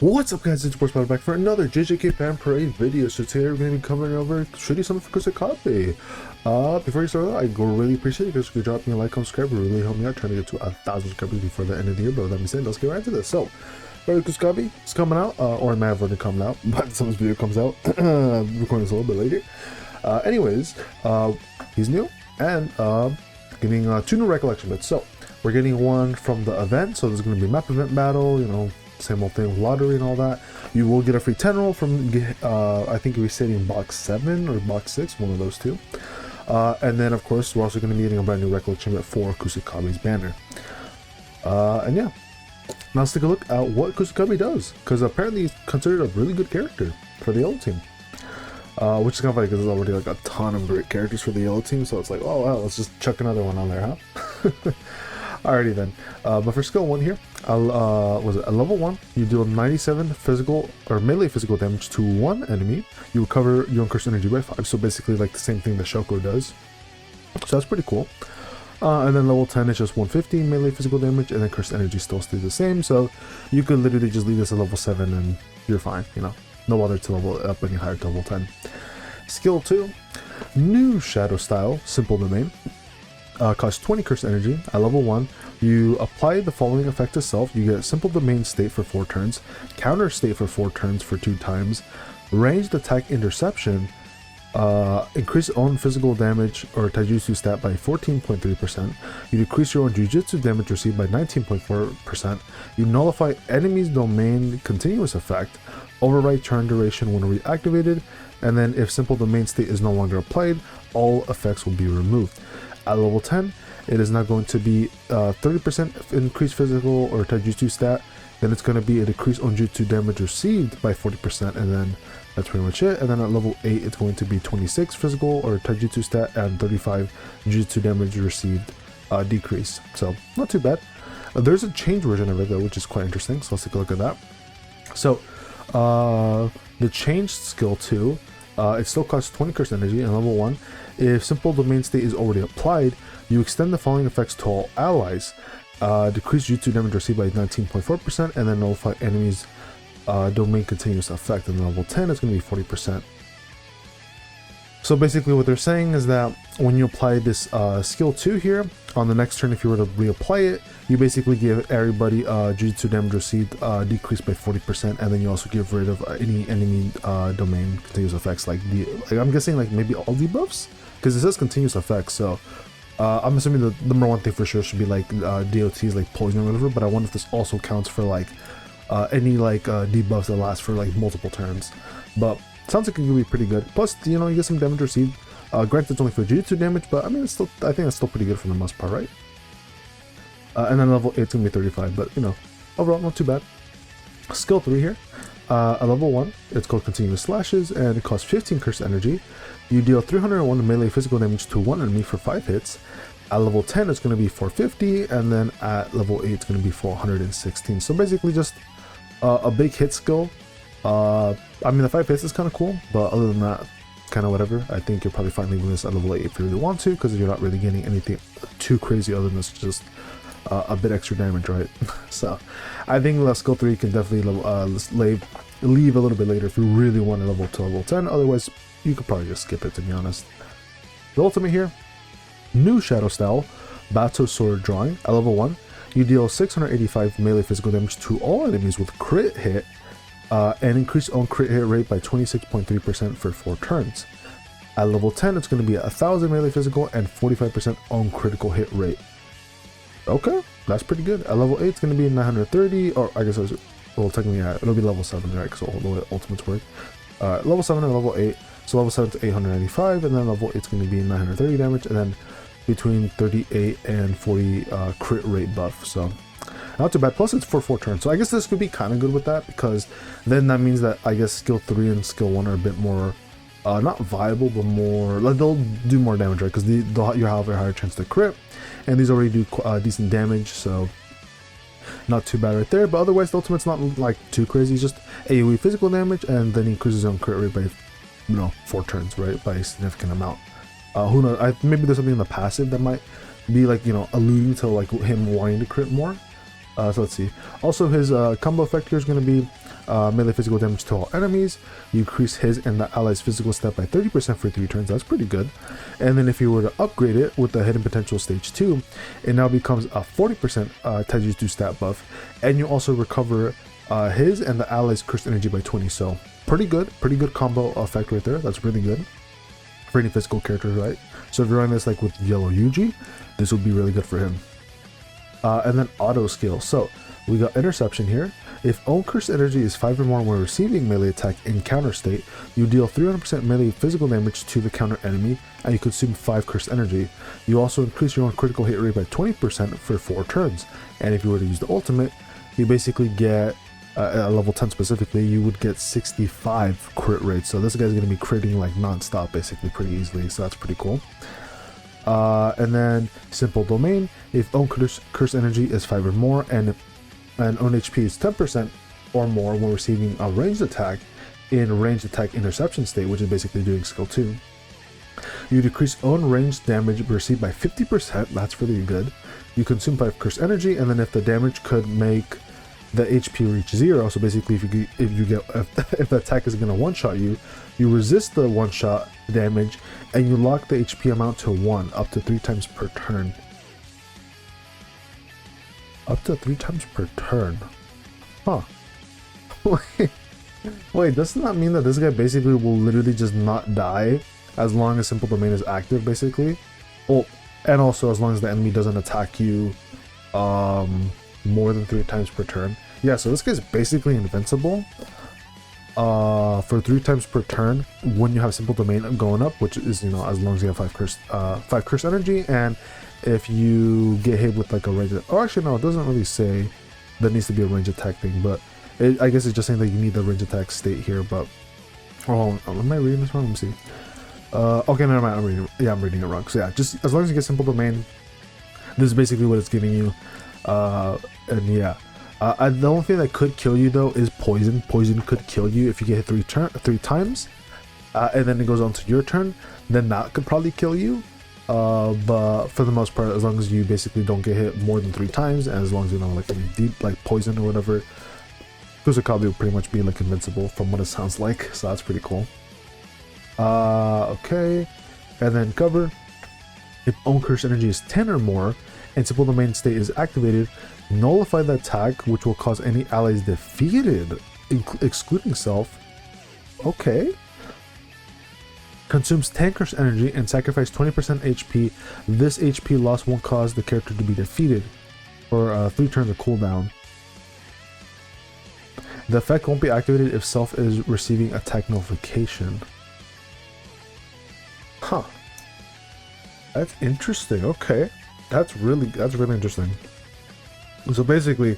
What's up, guys? It's Swordsperson back for another JJKPhantomparade video. So today we're going to be covering over shooting something for Kusakabe. Before you start that, I really appreciate it. You guys could drop me a like, subscribe, it really help me out trying to get to 1,000 subscribers before the end of the year. But with that being said, let's get right into this. So, Kusakabe is coming out, or it might have already come out, but some of this video comes out. Recording this a little bit later. He's new and getting 2 new recollection bits. So we're getting one from the event. So there's going to be map event battle, you know. Same old thing with lottery and all that. You will get a free 10 roll from, I think we're sitting box 7 or box 6, one of those two. And then, of course, we're also going to be getting a brand new recollection bit for Kusakabe's banner. And yeah, now let's take a look at what Kusakabe does, because apparently he's considered a really good character for the yellow team. Which is kind of funny because there's already like a ton of great characters for the yellow team, so it's like, oh wow, let's just chuck another one on there, huh? Alrighty then. But for skill 1 here, was it a level 1? You deal 97 physical or melee physical damage to 1 enemy. You recover your cursed energy by 5. So basically like the same thing that Shoko does. So that's pretty cool. And then level 10 is just 150 melee physical damage, and then cursed energy still stays the same. So you could literally just leave this at level 7 and you're fine. You know, no bother to level it up any higher to level 10. Skill 2, new shadow style, simple domain. Costs 20 cursed energy. At level 1, you apply the following effect to self. You get simple domain state for 4 turns, counter state for 4 turns for 2 times, ranged attack interception, increase own physical damage or taijutsu stat by 14.3%. You decrease your own jujutsu damage received by 19.4%. You nullify enemy's domain continuous effect, overwrite turn duration when reactivated, and then if simple domain state is no longer applied, all effects will be removed. At level 10, it is now going to be 30% increased physical or taijutsu stat. Then it's going to be a decrease on jutsu damage received by 40%, and then that's pretty much it. And then at level 8, it's going to be 26 physical or taijutsu stat and 35 jutsu damage received decrease. So not too bad. There's a change version of it though, which is quite interesting. So let's take a look at that. So the changed skill 2. It still costs 20 cursed energy, and level 1, if simple domain state is already applied, you extend the following effects to all allies. Decrease jutsu damage received by 19.4%, and then nullify enemies domain continuous effect. And level 10 is going to be 40%. So basically what they're saying is that when you apply this skill 2 here, on the next turn if you were to reapply it, you basically give everybody Jujutsu damage received decreased by 40%, and then you also get rid of any enemy domain continuous effects like I'm guessing like maybe all debuffs, because it says continuous effects. So I'm assuming the number 1 thing for sure should be like DOTs like poison or whatever, but I wonder if this also counts for like any like debuffs that last for like multiple turns. But sounds like it could be pretty good. Plus, you know, you get some damage received. Granted, it's only for Jujutsu damage, but I mean, it's still, I think that's still pretty good for the most part, right? And then level 8 is going to be 35, but you know, overall, not too bad. Skill 3 here. At level 1, it's called Continuous Slashes, and it costs 15 cursed energy. You deal 301 melee physical damage to 1 enemy for 5 hits. At level 10, it's going to be 450, and then at level 8, it's going to be 416. So basically just a big hit skill. I mean, the 5 hits is kind of cool, but other than that, kind of whatever. I think you're probably fine leaving this at level 8 if you really want to, because you're not really getting anything too crazy other than just a bit extra damage, right? So I think skill 3 can definitely leave a little bit later if you really want to level to level 10. Otherwise, you could probably just skip it, to be honest. The ultimate here, new shadow style, Bato sword drawing. At level 1, you deal 685 melee physical damage to all enemies with crit hit, and increase own crit hit rate by 26.3% for 4 turns. At level 10, it's going to be 1,000 melee physical and 45% own critical hit rate. Okay, that's pretty good. At level 8, it's going to be 930, or I guess it was, well, technically, yeah, it'll be level 7, right? Because all the ultimates work. Level 7 and level 8, so level 7 to 895, and then level 8 is going to be 930 damage, and then between 38 and 40 crit rate buff. So not too bad. Plus it's for 4 turns, so I guess this could be kind of good with that, because then that means that I guess skill 3 and skill 1 are a bit more not viable, but more like they'll do more damage, right? Because you have a higher chance to crit, and these already do decent damage, so not too bad right there. But otherwise the ultimate's not like too crazy. It's just AoE physical damage, and then he increases his own crit rate by, you know, 4 turns, right, by a significant amount. Who knows, maybe there's something in the passive that might be like, you know, alluding to like him wanting to crit more. So let's see. Also, his combo effect here is going to be melee physical damage to all enemies. You increase his and the allies physical stat by 30% for 3 turns. That's pretty good. And then if you were to upgrade it with the hidden potential stage 2, it now becomes a 40% Taijutsu stat buff, and you also recover his and the allies cursed energy by 20. So pretty good combo effect right there. That's really good for any physical character, right? So if you're running this like with Yellow Yuji, this would be really good for him. And then auto skill. So we got interception here. If own cursed energy is 5 or more when receiving melee attack in counter state, you deal 300% melee physical damage to the counter enemy, and you consume 5 cursed energy. You also increase your own critical hit rate by 20% for 4 turns. And if you were to use the ultimate, you basically get at level 10 specifically, you would get 65 crit rate. So this guy's going to be critting like non-stop basically pretty easily, so that's pretty cool. And then simple domain. If own curse energy is 5 or more and own HP is 10% or more when receiving a ranged attack in ranged attack interception state, which is basically doing skill 2. You decrease own ranged damage received by 50%. That's really good. You consume 5 curse energy, and then if the damage could make the HP reach 0, so basically if the attack is going to one-shot you, you resist the one-shot damage and you lock the HP amount to 1 up to 3 times per turn. Up to 3 times per turn. Huh. Wait, doesn't that mean that this guy basically will literally just not die as long as simple domain is active basically? Oh, and also as long as the enemy doesn't attack you more than 3 times per turn. Yeah, so this guy's basically invincible for 3 times per turn when you have simple domain going up, which is, you know, as long as you have 5 curse energy, and if you get hit with like a range, or actually no, it doesn't really say there needs to be a range attack thing, but I guess it's just saying that you need the range attack state here. But am I reading this wrong? Let me see. Okay, never mind. I'm reading it wrong. So yeah, just as long as you get simple domain, this is basically what it's giving you. And yeah, the only thing that could kill you though is poison. Poison could kill you if you get hit 3 times, and then it goes on to your turn. Then that could probably kill you. But for the most part, as long as you basically don't get hit more than 3 times, and as long as you don't like any deep like poison or whatever, Kusakabe will pretty much be like invincible from what it sounds like. So that's pretty cool. Okay, and then cover. If own curse energy is 10 or more and simple domain state is activated, nullify the attack, which will cause any allies defeated, excluding self. Okay. Consumes 10 curse energy and sacrifice 20% HP. This HP loss won't cause the character to be defeated for 3 turns of cooldown. The effect won't be activated if self is receiving attack notification. Huh. That's interesting. Okay. That's really interesting. So basically,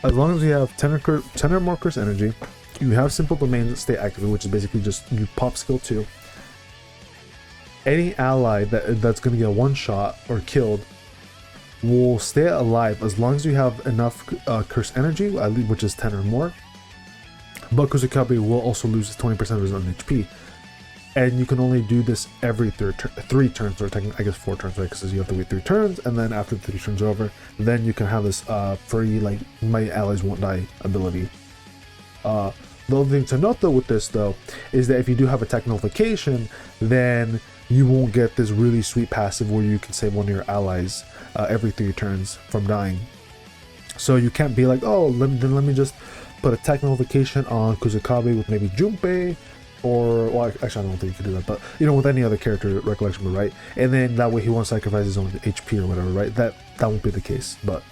as long as you have 10 or more curse energy, you have simple domain stay active, which is basically just you pop skill 2. Any ally that's going to get one shot or killed will stay alive as long as you have enough curse energy, which is 10 or more. But Kusakabe will also lose 20% of his own HP. And you can only do this every 3 turns, or I guess 4 turns, right? Because you have to wait 3 turns, and then after 3 turns are over, then you can have this free, like, my allies won't die ability. The only thing to note though with this though is that if you do have attack nullification, then you won't get this really sweet passive where you can save one of your allies every 3 turns from dying. So you can't be like, oh, let me just put attack nullification on Kusakabe with maybe Junpei, or, well, actually I don't think you can do that, but you know, with any other character recollection, right? And then that way he won't sacrifice his own HP or whatever, right? That won't be the case, but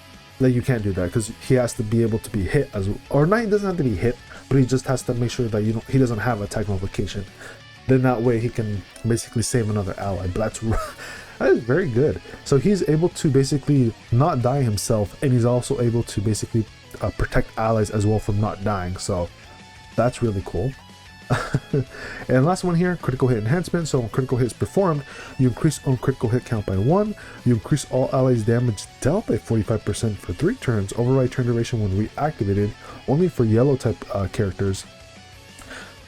like you can't do that because he has to be able to be hit as, or not, he doesn't have to be hit, but he just has to make sure that he doesn't have attack nullification. Then that way he can basically save another ally. But that is very good. So he's able to basically not die himself, and he's also able to basically protect allies as well from not dying. So that's really cool. And last one here, critical hit enhancement. So when critical hit is performed, you increase own critical hit count by 1. You increase all allies damage dealt by 45% for 3 turns. Override turn duration when reactivated, only for yellow type characters.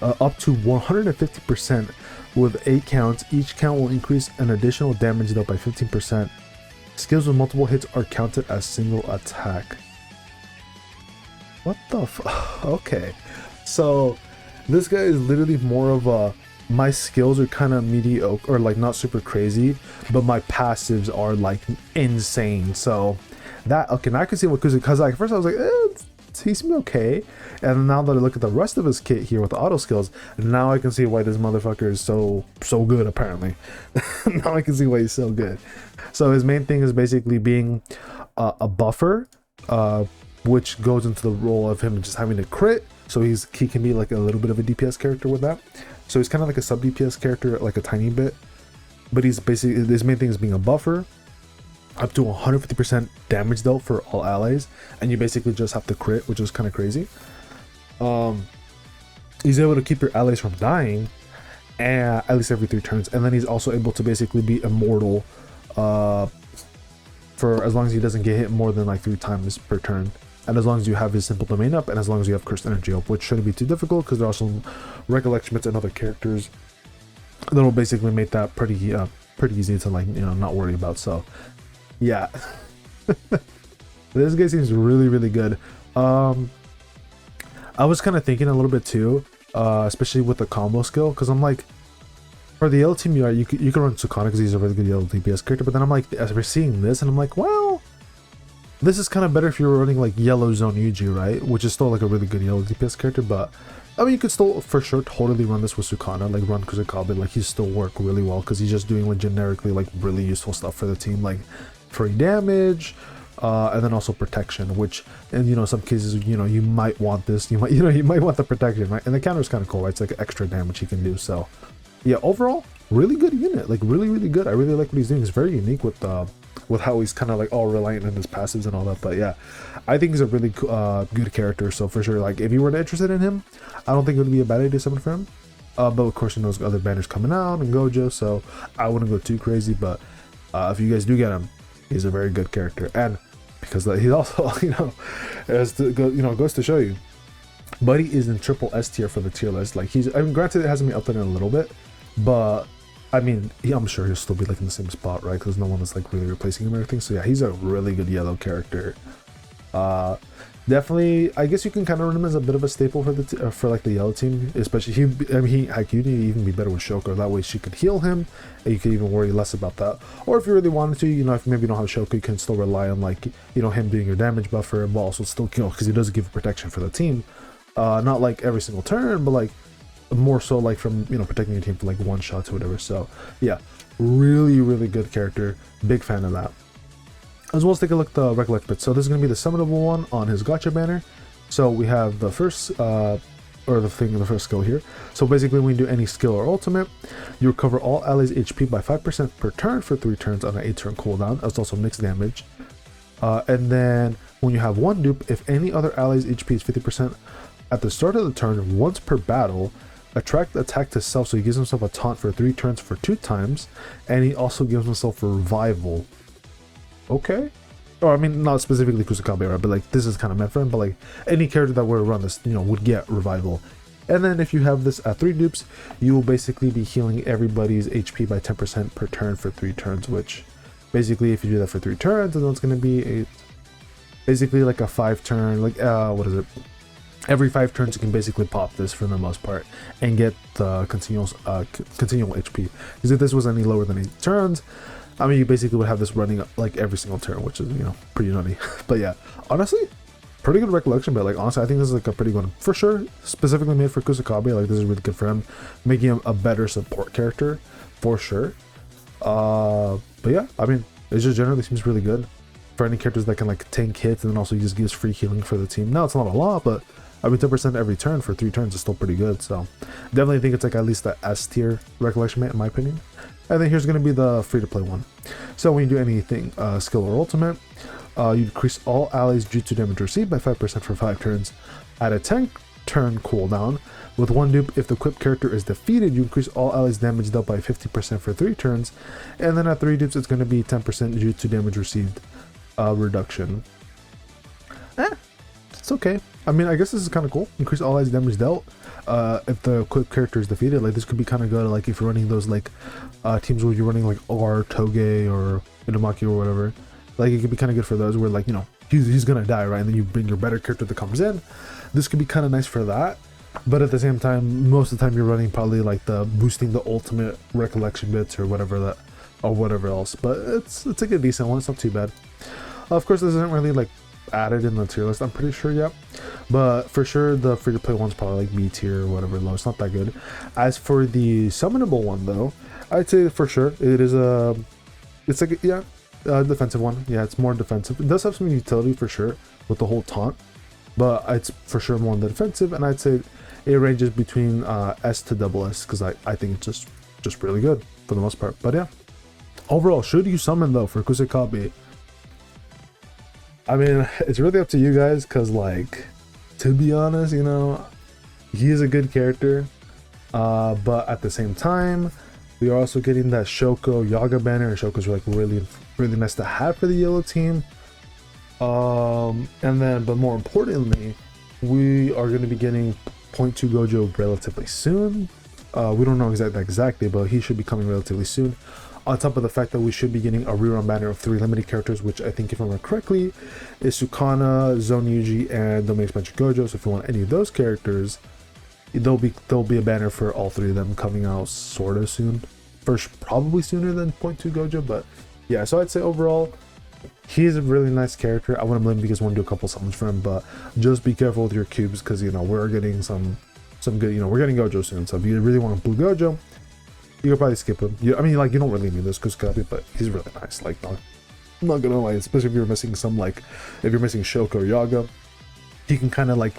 Up to 150% with 8 counts. Each count will increase an additional damage dealt by 15%. Skills with multiple hits are counted as single attack. What the okay. So this guy is literally more of a, my skills are kind of mediocre, or like not super crazy, but my passives are like insane. So that, okay, now I can see what, because like first I was like, he seems okay, and now that I look at the rest of his kit here with the auto skills, now I can see why this motherfucker is so good apparently. Now I can see why he's so good. So his main thing is basically being a buffer, which goes into the role of him just having to crit. So he can be like a little bit of a DPS character with that. So he's kind of like a sub DPS character, like a tiny bit, but he's basically, his main thing is being a buffer, up to 150% damage dealt for all allies, and you basically just have to crit, which is kind of crazy. He's able to keep your allies from dying, and at least every 3 turns, and then he's also able to basically be immortal for as long as he doesn't get hit more than like 3 times per turn, and as long as you have his simple domain up, and as long as you have cursed energy up, which shouldn't be too difficult because there are some recollection bits and other characters that'll basically make that pretty easy to, like, you know, not worry about. So yeah. This guy seems really good. I was kind of thinking a little bit too, especially with the combo skill, because I'm like, for the yellow team, you can run Sukuna because he's a really good yellow DPS character, but then I'm like, as we're seeing this, and I'm like, well, this is kind of better if you're running like yellow zone Yuji, right? Which is still like a really good yellow DPS character, but I mean, you could still for sure totally run this with Sukuna, like run Kusakabe, like he's still work really well because he's just doing like generically like really useful stuff for the team, like free damage, and then also protection, which, and you know, some cases, you know, you might want this, you might want the protection, right? And the counter is kind of cool, right? It's like extra damage he can do. So yeah, overall, really good unit, like really good. I really like what he's doing. It's very unique with how he's kind of like all reliant on his passives and all that. But yeah, I think he's a really good character. So for sure, like if you were interested in him, I don't think it would be a bad idea to summon for him. But of course, you know, there's other banners coming out and Gojo, so I wouldn't go too crazy. But if you guys do get him, he's a very good character, and because he's also, you know, goes to show you, Buddy is in triple S tier for the tier list. Like he's, I mean, granted it hasn't been updated in a little bit, but I mean, I'm sure he'll still be like in the same spot, right? Because no one is like really replacing him or anything. So yeah, he's a really good yellow character. Definitely, I guess you can kind of run him as a bit of a staple for the for like the yellow team, especially heck, you'd even be better with Shoko. That way she could heal him, and you could even worry less about that. Or if you really wanted to, you know, if maybe you don't have Shoko, you can still rely on, like, you know, him being your damage buffer, but also still, you know, because he does give protection for the team. Not like every single turn, but like more so like from, you know, protecting your team for like one shots or whatever. So yeah, really good character. Big fan of that. As well as take a look at the recollect bit. So this is going to be the summonable one on his gacha banner. So we have the first the first skill here. So basically when you do any skill or ultimate, you recover all allies HP by 5% per turn for 3 turns on an 8-turn cooldown. That's also mixed damage. And then when you have one dupe, if any other allies HP is 50% at the start of the turn once per battle, attract attack to self. So he gives himself a taunt for 3 turns for 2 times, and he also gives himself a revival. Okay, or I mean, not specifically Kusakabe, right? But like this is kind of meant for him. But like any character that were to run this, you know, would get revival. And then if you have this at 3 dupes, you will basically be healing everybody's HP by 10% per turn for 3 turns. Which basically, if you do that for 3 turns, then it's going to be basically like a 5-turn, like what is it? Every 5 turns, you can basically pop this for the most part and get the continual HP. Because if this was any lower than 8 turns, I mean, you basically would have this running like every single turn, which is, you know, pretty nutty. But yeah, honestly, pretty good recollection. But like, honestly, I think this is like a pretty good one for sure. Specifically made for Kusakabe. Like, this is really good for him, making him a better support character for sure. But yeah, I mean, it just generally seems really good for any characters that can like tank hits, and then also just gives free healing for the team. Now it's not a lot, but I mean, 10% every turn for 3 turns is still pretty good. So definitely think it's like at least the S tier recollection mate, in my opinion. And then here's going to be the free-to-play one. So when you do anything, skill or ultimate, you decrease all allies Jutsu damage received by 5% for 5 turns at a 10-turn cooldown. With 1 dupe, if the equipped character is defeated, you increase all allies damage dealt by 50% for 3 turns. And then at 3 dupes, it's going to be 10% Jutsu damage received reduction. It's okay. I mean, I guess this is kind of cool. Increase all allies damage dealt. If the equipped character is defeated, like this could be kind of good, like if you're running those like teams where you're running like R, Toge, or Inumaki or whatever. Like it could be kind of good for those where, like, you know, he's gonna die, right? And then you bring your better character that comes in. This could be kind of nice for that, but at the same time, most of the time you're running probably like the boosting the ultimate recollection bits or whatever that, or whatever else. But it's like a decent one. It's not too bad. Of course, this isn't really like added in the tier list, I'm pretty sure yet, but for sure the free to play one's probably like B tier or whatever low. It's not that good. As for the summonable one though, I'd say for sure it is a, it's like a defensive one. Yeah, it's more defensive. It does have some utility for sure with the whole taunt, but it's for sure more on the defensive, and I'd say it ranges between S to double S, because I think it's just really good for the most part. But yeah, overall, should you summon though for Kusakabe? I mean, it's really up to you guys, because like, to be honest, you know, he is a good character, but at the same time, we are also getting that Shoko Yaga banner, and Shoko's like really nice to have for the yellow team. And then, but more importantly, we are going to be getting 0.2 Gojo relatively soon. We don't know exactly, but he should be coming relatively soon. On top of the fact that we should be getting a rerun banner of 3 limited characters, which I think, if I remember correctly, is Sukana, Zone Yuji, and Domain Expansion Gojo. So if you want any of those characters, there'll be a banner for all 3 of them coming out sort of soon. First, probably sooner than 0.2 Gojo, but yeah. So I'd say overall, he's a really nice character. I wouldn't blame you guys want to do a couple summons for him, but just be careful with your cubes, because you know we're getting some good. You know, we're getting Gojo soon. So if you really want a blue Gojo, you could probably skip him. I mean, like, you don't really need this Kusakabe, but he's really nice. Like, I'm not gonna lie, especially if you're missing some, like, if you're missing Shoko or Yaga, he can kind of like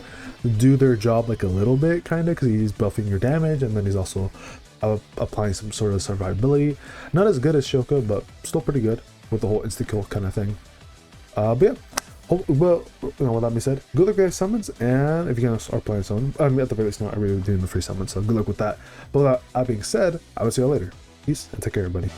do their job like a little bit, kind of, because he's buffing your damage, and then he's also applying some sort of survivability. Not as good as Shoko, but still pretty good with the whole insta kill kind of thing. But yeah. Well, you know, with that being said, good luck with guys summons, and if you guys are playing summon, I mean, at the very least, I really doing the free summon, so good luck with that. But with that being said, I will see you all later. Peace, and take care, everybody.